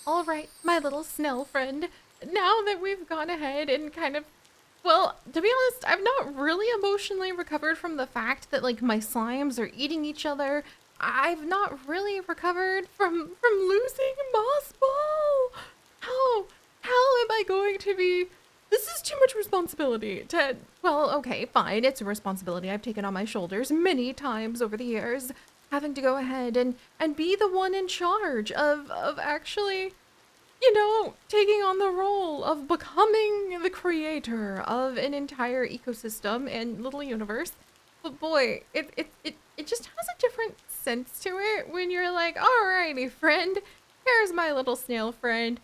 All right, my little snail friend. Now that we've gone ahead and kind of, well, to be honest, I've not really emotionally recovered from the fact that like my slimes are eating each other. I've not really recovered from losing Moss Ball. How how am I going to be? This is too much responsibility to. Well, okay, fine. It's a responsibility I've taken on my shoulders many times over the years, having to go ahead and be the one in charge of actually taking on the role of becoming the creator of an entire ecosystem and little universe. But boy, it just has a different sense to it when you're like, alrighty, friend, here's my little snail friend.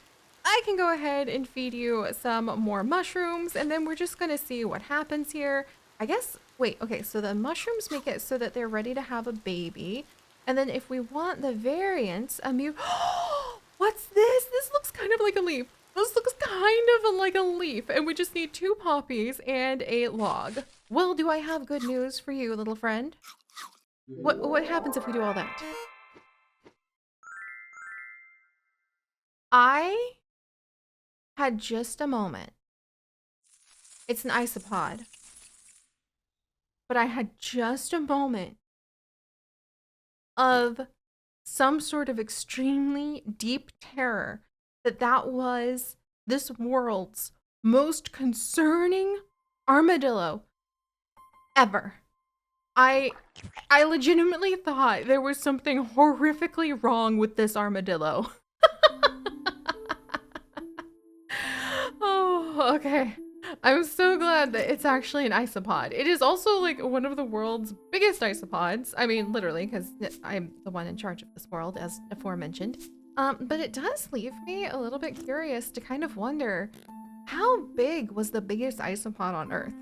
I can go ahead and feed you some more mushrooms, and then we're just gonna see what happens here. I guess, wait, okay, so the mushrooms make it so that they're ready to have a baby. And then if we want the variants, what's this? This looks kind of like a leaf. This looks kind of like a leaf, and we just need 2 poppies and a log. Well, do I have good news for you, little friend? What happens if we do all that? I had just a moment. It's an isopod. But I had just a moment of some sort of extremely deep terror that was this world's most concerning armadillo ever. I I legitimately thought there was something horrifically wrong with this armadillo. Oh, okay. I'm so glad that it's actually an isopod. It is also like one of the world's biggest isopods. I mean, literally, because I'm the one in charge of this world, as aforementioned. But it does leave me a little bit curious to kind of wonder how big was the biggest isopod on Earth?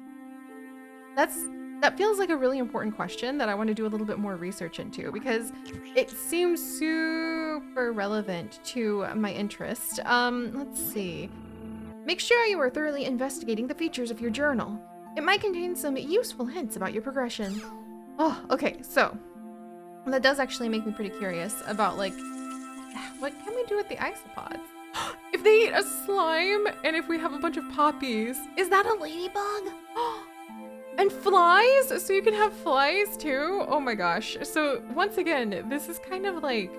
That's that feels like a really important question that I want to do a little bit more research into because it seems super relevant to my interest. Let's see. Make sure you are thoroughly investigating the features of your journal. It might contain some useful hints about your progression. Oh, okay, so that does actually make me pretty curious about like what can we do with the isopods? If they eat a slime and if we have a bunch of poppies, is that a ladybug? And flies? So you can have flies too? Oh my gosh. So once again, this is kind of like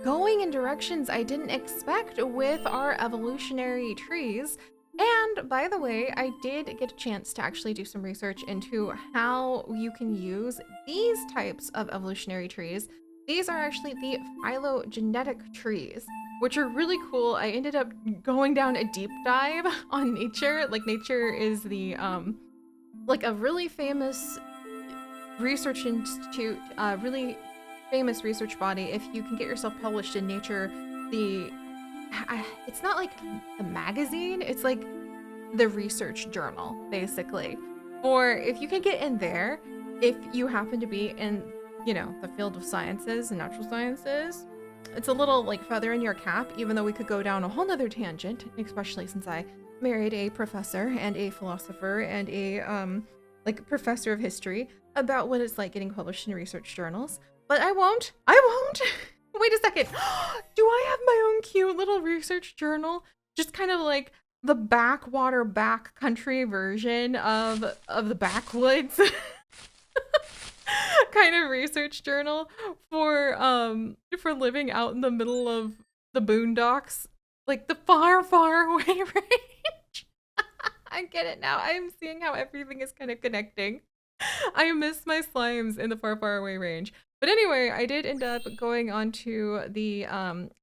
going in directions I didn't expect with our evolutionary trees. And by the way, I did get a chance to actually do some research into how you can use these types of evolutionary trees. These are actually the phylogenetic trees, which are really cool. I ended up going down a deep dive on nature. Like nature is the like a really famous research institute, really famous research body. If you can get yourself published in Nature, the it's not like a magazine, it's like the research journal, basically. Or if you can get in there, if you happen to be in, the field of sciences and natural sciences, it's a little like feather in your cap, even though we could go down a whole nother tangent, especially since I married a professor and a philosopher and a like professor of history about what it's like getting published in research journals. But I won't. I won't. Wait a second. Do I have my own cute little research journal? Just kind of like the backwater backcountry version of the backwoods kind of research journal for living out in the middle of the boondocks, like the far, far away range. I get it now. I'm seeing how everything is kind of connecting. I miss my slimes in the far, far away range. But anyway, I did end up going onto the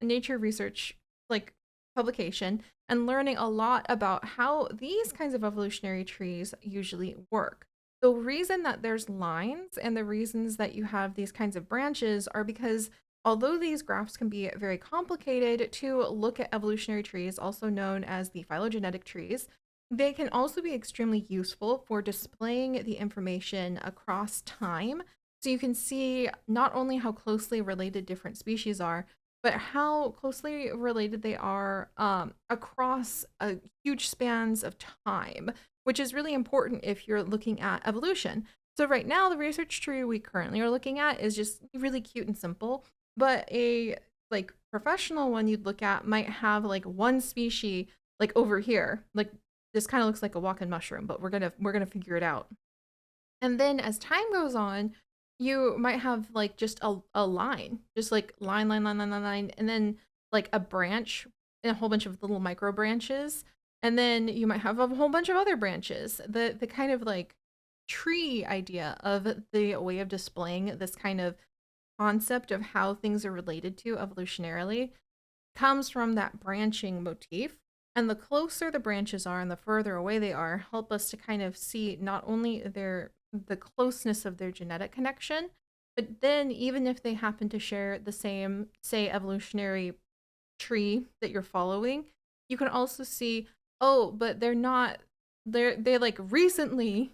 nature research like publication and learning a lot about how these kinds of evolutionary trees usually work. The reason that there's lines and the reasons that you have these kinds of branches are because although these graphs can be very complicated to look at evolutionary trees, also known as the phylogenetic trees, they can also be extremely useful for displaying the information across time. So you can see not only how closely related different species are, but how closely related they are across huge spans of time, which is really important if you're looking at evolution. So right now, the research tree we currently are looking at is just really cute and simple, but a like professional one you'd look at might have like one species like over here. Like this kind of looks like a walking mushroom, but we're gonna figure it out. And then as time goes on, you might have like just a line, just like line, and then like a branch and a whole bunch of little micro branches. And then you might have a whole bunch of other branches. The kind of like tree idea of the way of displaying this kind of concept of how things are related to evolutionarily comes from that branching motif. And the closer the branches are and the further away they are, help us to kind of see not only the closeness of their genetic connection, but then even if they happen to share the same, say, evolutionary tree that you're following, you can also see, oh, but they like recently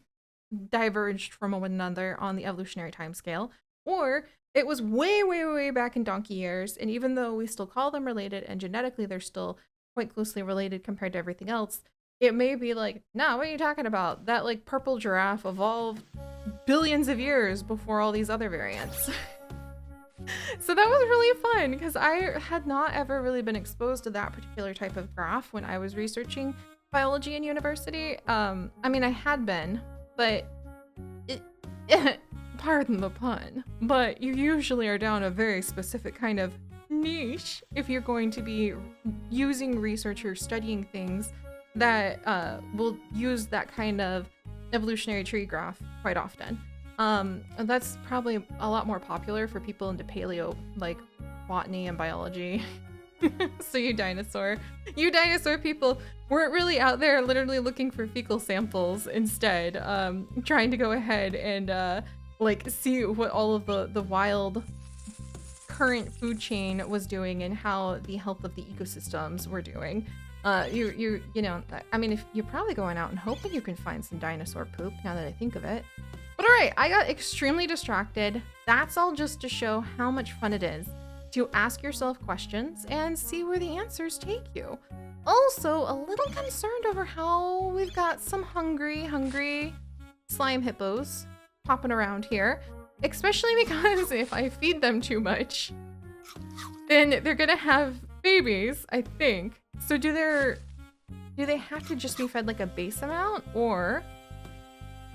diverged from one another on the evolutionary timescale, or it was way back in donkey years, and even though we still call them related and genetically they're still quite closely related compared to everything else, it may be like, no, what are you talking about? That like purple giraffe evolved billions of years before all these other variants. So that was really fun because I had not ever really been exposed to that particular type of graph when I was researching biology in university. I mean, I had been, but pardon the pun, but you usually are down a very specific kind of niche if you're going to be using research or studying things that will use that kind of evolutionary tree graph quite often. And that's probably a lot more popular for people into paleo, like botany and biology. So you dinosaur people weren't really out there literally looking for fecal samples, instead trying to go ahead and like see what all of the wild current food chain was doing and how the health of the ecosystems were doing. You know, I mean, if you're probably going out and hoping you can find some dinosaur poop, now that I think of it. But all right, I got extremely distracted. That's all just to show how much fun it is to ask yourself questions and see where the answers take you. Also, a little concerned over how we've got some hungry slime hippos popping around here, especially because if I feed them too much, then they're gonna have babies, I think. So do they have to just be fed like a base amount, or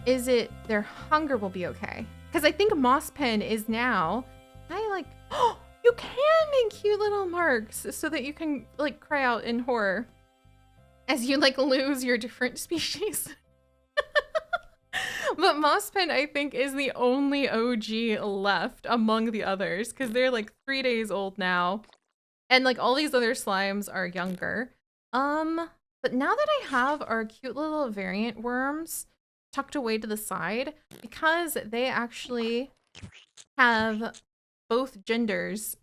is it their hunger will be okay? Because I think Moss Pen is now, oh, you can make cute little marks so that you can like cry out in horror as you like lose your different species. But Moss Pen, I think, is the only OG left among the others because they're like 3 days old now. And like all these other slimes are younger. But now that I have our cute little variant worms tucked away to the side, because they actually have both genders,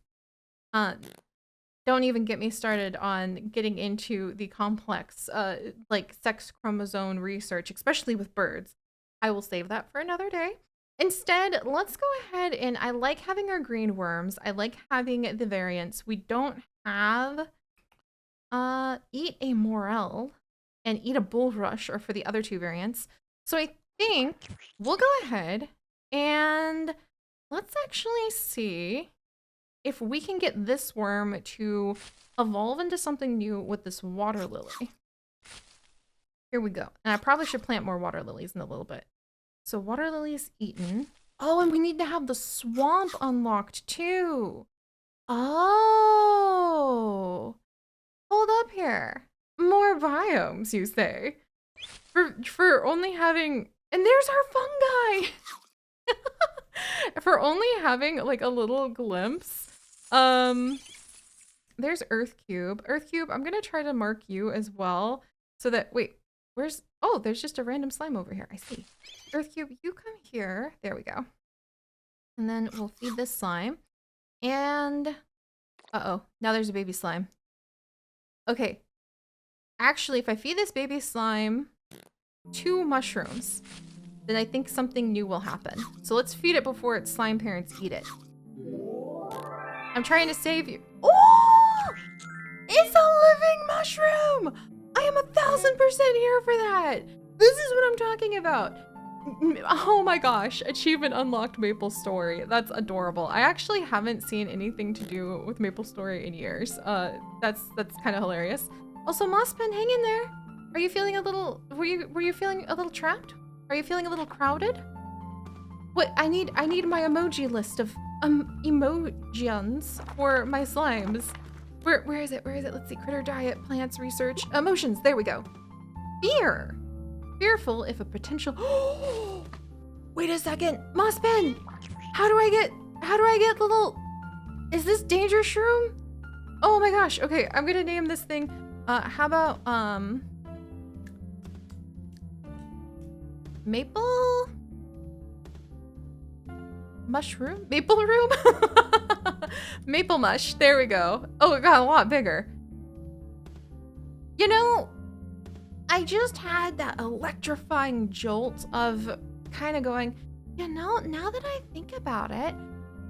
don't even get me started on getting into the complex like sex chromosome research, especially with birds. I will save that for another day. Instead, let's go ahead and I like having our green worms. I like having the variants. We don't have eat a morel and eat a bulrush, or for the other two variants. So I think we'll go ahead and let's actually see if we can get this worm to evolve into something new with this water lily. Here we go. And I probably should plant more water lilies in a little bit. So water lilies eaten. Oh, and we need to have the swamp unlocked too. Oh, hold up here. More biomes, you say? For only having, and there's our fungi. For only having like a little glimpse. There's Earth Cube. Earth Cube, I'm gonna try to mark you as well so that, wait, where's, oh, there's just a random slime over here. I see. Earth Cube, you come here. There we go. And then we'll feed this slime. And, uh-oh, now there's a baby slime. Okay. Actually, if I feed this baby slime 2 mushrooms, then I think something new will happen. So let's feed it before its slime parents eat it. I'm trying to save you. Oh! It's a living mushroom! I am 1000% here for that! This is what I'm talking about. Oh my gosh, achievement unlocked Maple Story. That's adorable. I actually haven't seen anything to do with Maple Story in years. That's kind of hilarious. Also, Mosspen, hang in there. Are you feeling a little, were you feeling a little trapped? Are you feeling a little crowded? What, I need my emoji list of emojions for my slimes. Where is it? Where is it? Let's see. Critter diet, plants, research, emotions. There we go. Fear. Fearful if a potential. Wait a second, Mosspen. How do I get little? Is this danger shroom? Oh my gosh. Okay, I'm gonna name this thing. How about maple mushroom? Maple room? Maple mush. There we go. Oh, it got a lot bigger. You know, I just had that electrifying jolt of kind of going, you know, now that I think about it,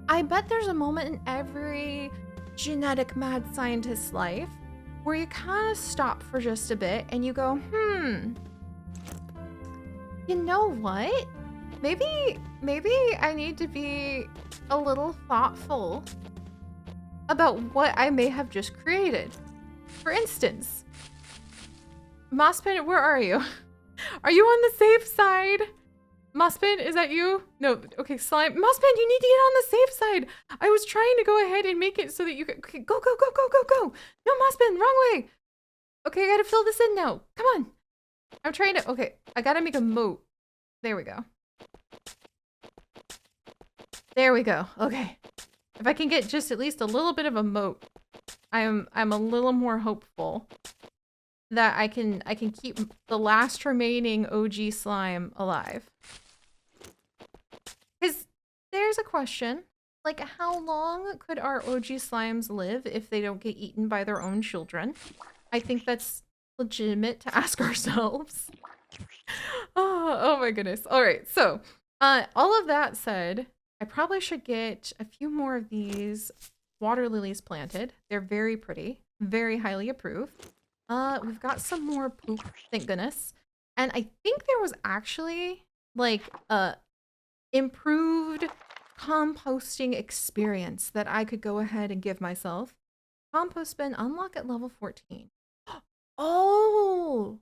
I bet there's a moment in every genetic mad scientist's life where you kind of stop for just a bit and you go, you know what? Maybe I need to be a little thoughtful about what I may have just created. For instance, Mosspen, where are you? Are you on the safe side? Mosspen, is that you? No, okay, slime. Mosspen, you need to get on the safe side. I was trying to go ahead and make it so that you could, okay, go. No, Mosspen, wrong way. Okay, I gotta fill this in now. Come on. I'm trying to, okay, I gotta make a moat. There we go. There we go, okay. If I can get just at least a little bit of a moat, I'm a little more hopeful that I can keep the last remaining OG slime alive. Because there's a question, like how long could our OG slimes live if they don't get eaten by their own children? I think that's legitimate to ask ourselves. Oh my goodness. All right, so all of that said, I probably should get a few more of these water lilies planted. They're very pretty, very highly approved. We've got some more poop, thank goodness. And I think there was actually like a improved composting experience that I could go ahead and give myself. Compost bin unlock at level 14. Oh,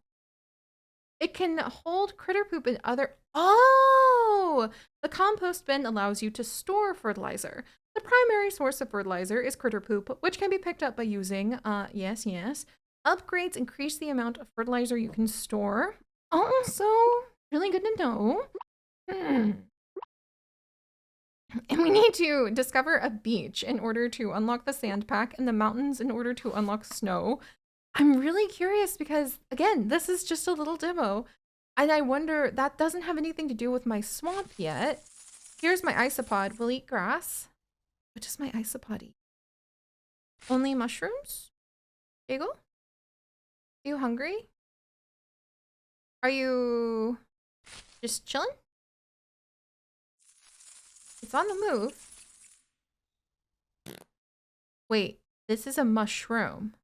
it can hold critter poop and other. Oh, the compost bin allows you to store fertilizer. The primary source of fertilizer is critter poop, which can be picked up by using, yes. Upgrades increase the amount of fertilizer you can store. Also, really good to know. And we need to discover a beach in order to unlock the sand pack and the mountains in order to unlock snow. I'm really curious because, again, this is just a little demo. And I wonder, that doesn't have anything to do with my swamp yet. Here's my isopod. Will eat grass. What does my isopod eat? Only mushrooms? There you go. Are you hungry? Are you just chilling? It's on the move. Wait, this is a mushroom.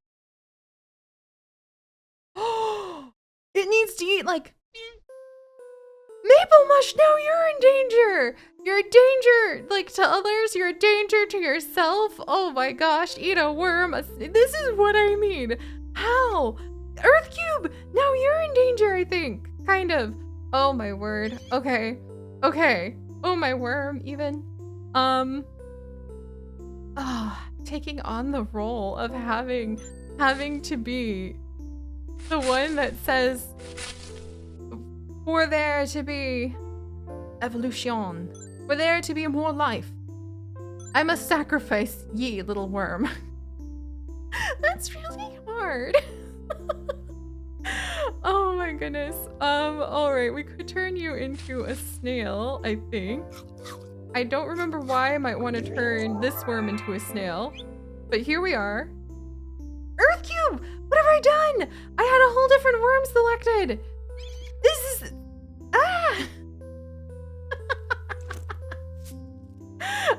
Oh, it needs to eat like Maple Mush. No, you're in danger. You're a danger, like to others. You're a danger to yourself. Oh my gosh, eat a worm. This is what I mean. How? Earth Cube. Now you're in danger, I think. Kind of. Oh my word. Okay. Oh my worm, even. Taking on the role of having to be the one that says, for there to be evolution, for there to be more life, I must sacrifice ye, little worm. That's really hard. Oh my goodness. All right, we could turn you into a snail, I think. I don't remember why I might want to turn this worm into a snail, but here we are. Earth Cube! What have I done? I had a whole different worm selected. This is...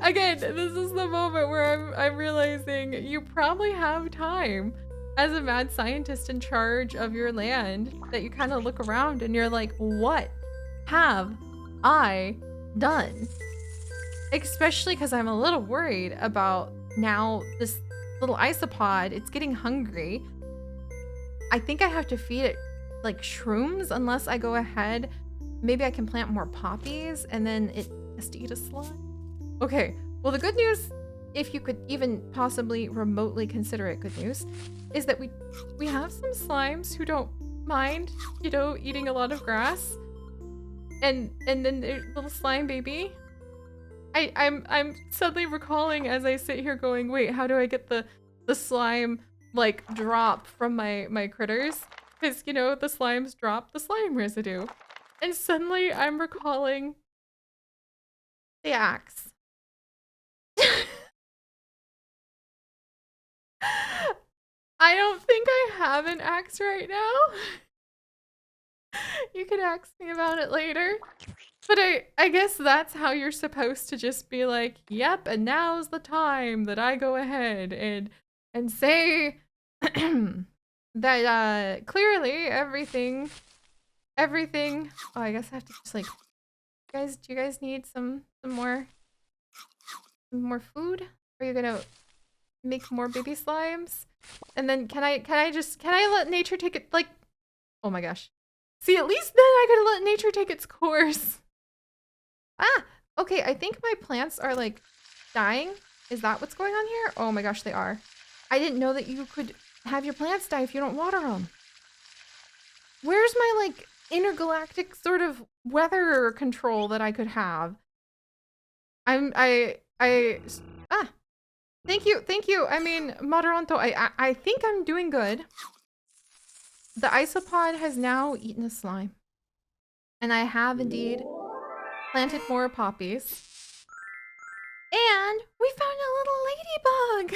Again, this is the moment where I'm realizing you probably have time as a mad scientist in charge of your land that you kind of look around and you're like, what have I done? Especially because I'm a little worried about now this little isopod. It's getting hungry. I think I have to feed it like shrooms unless I go ahead. Maybe I can plant more poppies and then it has to eat a slime. Okay, well the good news, if you could even possibly remotely consider it good news, is that we have some slimes who don't mind, you know, eating a lot of grass. And then their little slime baby. I'm suddenly recalling as I sit here going, wait, how do I get the slime like drop from my critters? Because you know the slimes drop the slime residue. And suddenly I'm recalling the axe. I don't think I have an axe right now. You could ask me about it later. But I guess that's how you're supposed to just be like, yep, and now's the time that I go ahead and say that clearly everything oh, I guess I have to just like, do you guys need some more food? Are you gonna make more baby slimes? And then can I let nature take it, like, oh my gosh. See, at least then I could let nature take its course. Ah, okay, I think my plants are like dying. Is that what's going on here? Oh my gosh, they are. I didn't know that you could have your plants die if you don't water them. Where's my like intergalactic sort of weather control that I could have? Thank you. I mean, Moderanto, I think I'm doing good. The isopod has now eaten a slime. And I have indeed planted more poppies. And we found a little ladybug!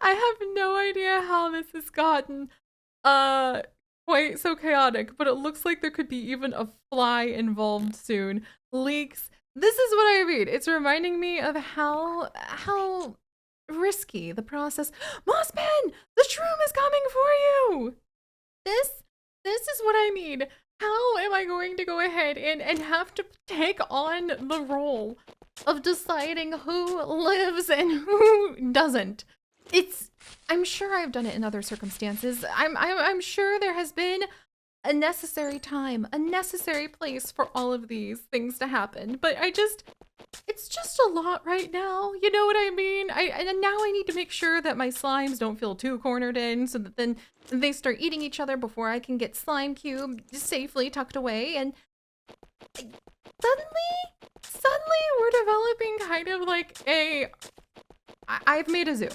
I have no idea how this has gotten quite so chaotic, but it looks like there could be even a fly involved soon. Leaks. This is what I mean. It's reminding me of how risky the process. Mossman! The shroom is coming for you! This is what I mean. How am I going to go ahead and have to take on the role of deciding who lives and who doesn't? I'm sure I've done it in other circumstances. I'm sure there has been a necessary time, a necessary place for all of these things to happen. But it's just a lot right now. You know what I mean? And now I need to make sure that my slimes don't feel too cornered in so that then they start eating each other before I can get Slime Cube safely tucked away. And suddenly we're developing kind of like I've made a zoo.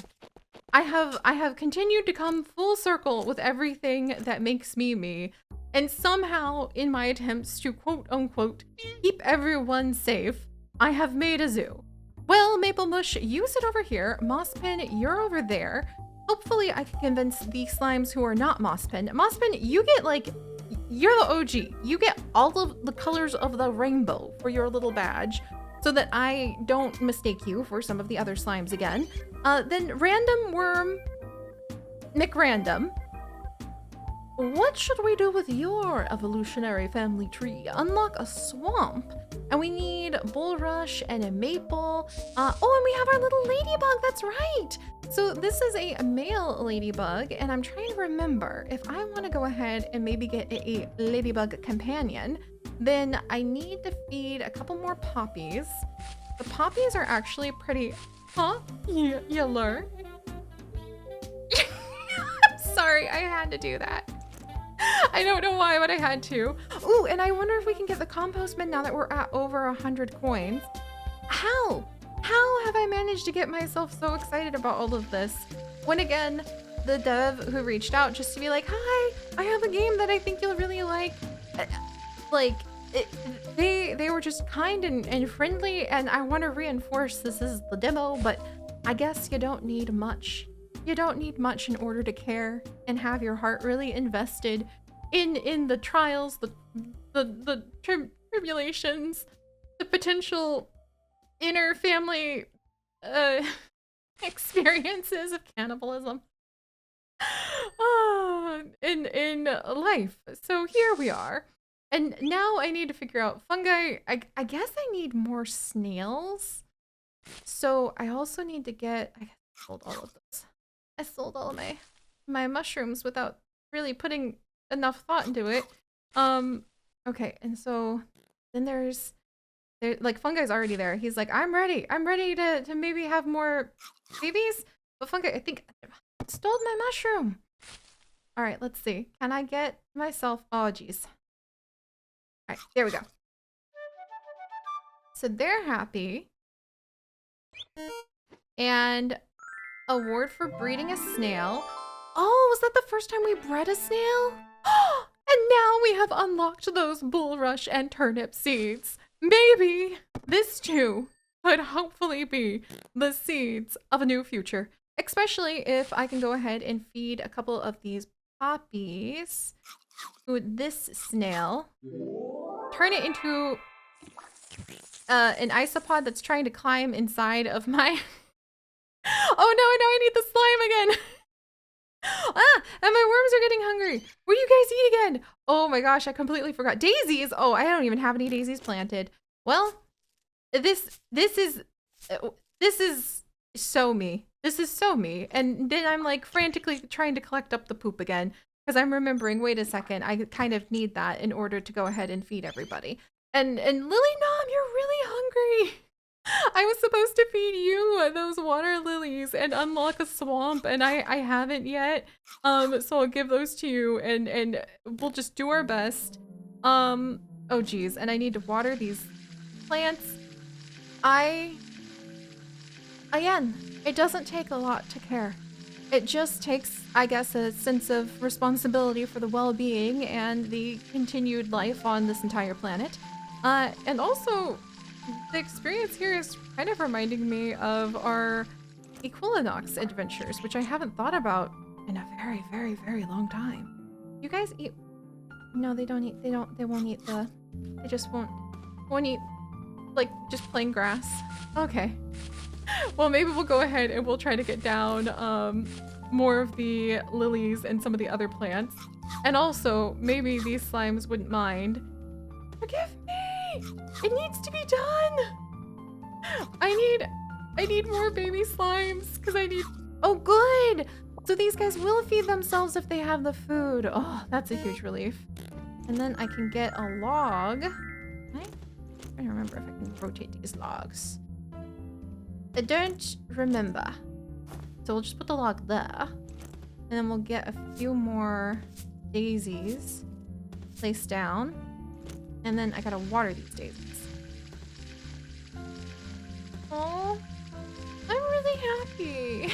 I have continued to come full circle with everything that makes me me. And somehow, in my attempts to quote-unquote keep everyone safe, I have made a zoo. Well, Maple Mush, you sit over here. Mosspen, you're over there. Hopefully, I can convince the slimes who are not Mosspen. Mosspen, you get like, you're the OG. You get all of the colors of the rainbow for your little badge so that I don't mistake you for some of the other slimes again. Then Random Worm McRandom. What should we do with your evolutionary family tree? Unlock a swamp. And we need bulrush and a maple. Oh, and we have our little ladybug, that's right. So this is a male ladybug, and I'm trying to remember if I want to go ahead and maybe get a ladybug companion, then I need to feed a couple more poppies. The poppies are actually pretty, you learn. I'm sorry, I had to do that. I don't know why, but I had to. Ooh, and I wonder if we can get the compost bin now that we're at over 100 coins. How have I managed to get myself so excited about all of this? When again, the dev who reached out just to be like, hi, I have a game that I think you'll really like. They were just kind and friendly, and I want to reinforce this is the demo, but I guess you don't need much. You don't need much in order to care and have your heart really invested in the trials, the tribulations, the potential inner family experiences of cannibalism in life. So here we are. And now I need to figure out fungi. I guess I need more snails. So I also need to get, I sold all of those. I sold all of my mushrooms without really putting enough thought into it. Okay, and so then there's like fungi's already there. He's like, I'm ready to maybe have more babies. But fungi, I think stole my mushroom. All right, let's see. Can I get myself? Oh, geez. All right, there we go. So they're happy. And award for breeding a snail. Oh, was that the first time we bred a snail? And now we have unlocked those bulrush and turnip seeds. Maybe this too could hopefully be the seeds of a new future. Especially if I can go ahead and feed a couple of these poppies to this snail. Turn it into an isopod that's trying to climb inside of my... Oh no, now I need the slime again. Ah, and my worms are getting hungry. What do you guys eat again? Oh my gosh, I completely forgot. Daisies. Oh, I don't even have any daisies planted. Well, this is so me. This is so me. And then I'm like frantically trying to collect up the poop again because I'm remembering, wait a second, I kind of need that in order to go ahead and feed everybody. And Lily Nom, you're really hungry. I was supposed to feed you those water lilies and unlock a swamp, and I haven't yet. So I'll give those to you, and we'll just do our best. Oh geez, and I need to water these plants. Again, it doesn't take a lot to care. It just takes, I guess, a sense of responsibility for the well-being and the continued life on this entire planet. And also, the experience here is kind of reminding me of our Equinox adventures, which I haven't thought about in a very, very, very long time. You guys eat? No, they don't eat. They won't eat the. They just won't eat like just plain grass. Okay. Well, maybe we'll go ahead and we'll try to get down more of the lilies and some of the other plants, and also maybe these slimes wouldn't mind. Forgive me. It needs to be done. I need more baby slimes because I need. Oh, good. So these guys will feed themselves if they have the food. Oh, that's a huge relief. And then I can get a log. I'm trying to remember if I can rotate these logs. I don't remember. So we'll just put the log there. And then we'll get a few more daisies placed down. And then I gotta water these daisies. Oh, I'm really happy.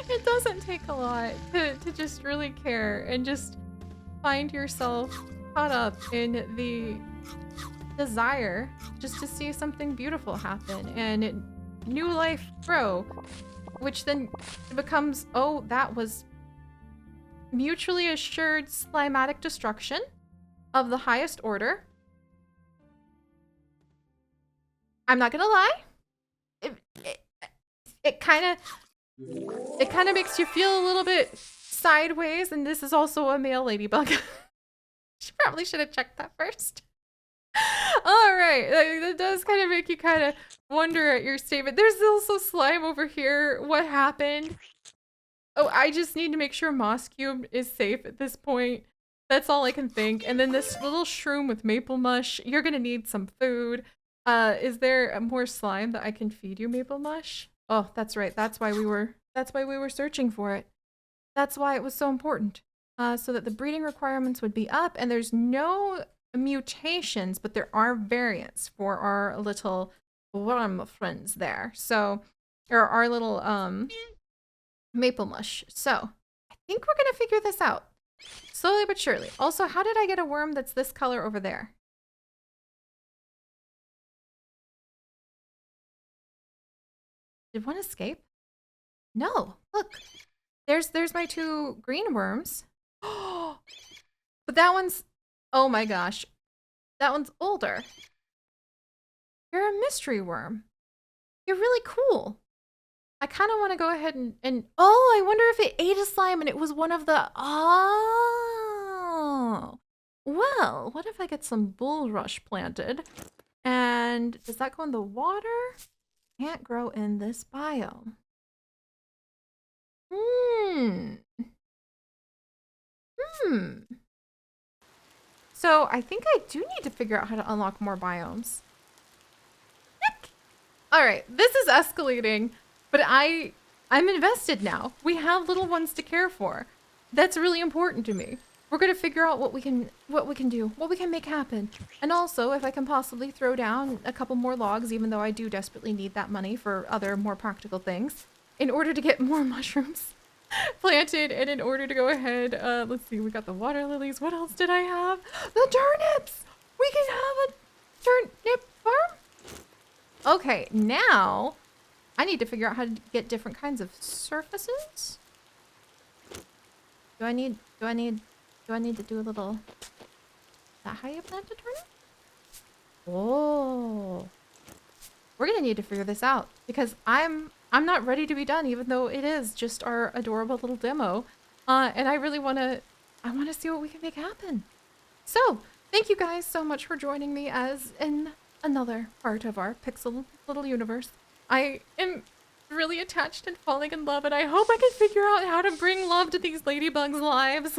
It doesn't take a lot to just really care and just find yourself caught up in the desire just to see something beautiful happen and new life grow, which then becomes, oh, that was mutually assured slimatic destruction of the highest order. I'm not gonna lie, it kind of makes you feel a little bit sideways, and this is also a male ladybug. She probably should have checked that first. All right, that does kind of make you kind of wonder at your statement. There's also slime over here. What happened? Oh, I just need to make sure Moss Cube is safe at this point. That's all I can think. And then this little shroom with maple mush. You're gonna need some food. Is there more slime that I can feed you, maple mush? Oh, that's right. That's why we were searching for it. That's why it was so important. So that the breeding requirements would be up, and there's no mutations, but there are variants for our little worm friends there. So, or our little maple mush. So, I think we're gonna figure this out. Slowly but surely. Also, how did I get a worm that's this color over there? Did one escape? No. Look. There's my two green worms. But that one's, oh my gosh. That one's older. You're a mystery worm. You're really cool. I kind of want to go ahead and oh, I wonder if it ate a slime and it was one of the, oh. Well, what if I get some bulrush planted? And does that go in the water? Can't grow in this biome. Hmm. Hmm. So I think I do need to figure out how to unlock more biomes. Heck. All right, this is escalating, but I'm invested now. We have little ones to care for. That's really important to me. We're gonna figure out what we can do, what we can make happen. And also, if I can possibly throw down a couple more logs, even though I do desperately need that money for other more practical things, in order to get more mushrooms planted and in order to go ahead, let's see, we got the water lilies. What else did I have? The turnips! We can have a turnip farm? Okay, now I need to figure out how to get different kinds of surfaces. Do I need to do a little... Is that how you plant a turnip? Oh. We're gonna need to figure this out because I'm not ready to be done, even though it is just our adorable little demo. And I really wanna see what we can make happen. So, thank you guys so much for joining me as in another part of our pixel little universe. I am really attached and falling in love, and I hope I can figure out how to bring love to these ladybugs' lives.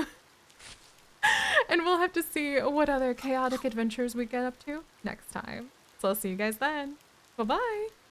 And we'll have to see what other chaotic adventures we get up to next time. So I'll see you guys then. Bye-bye.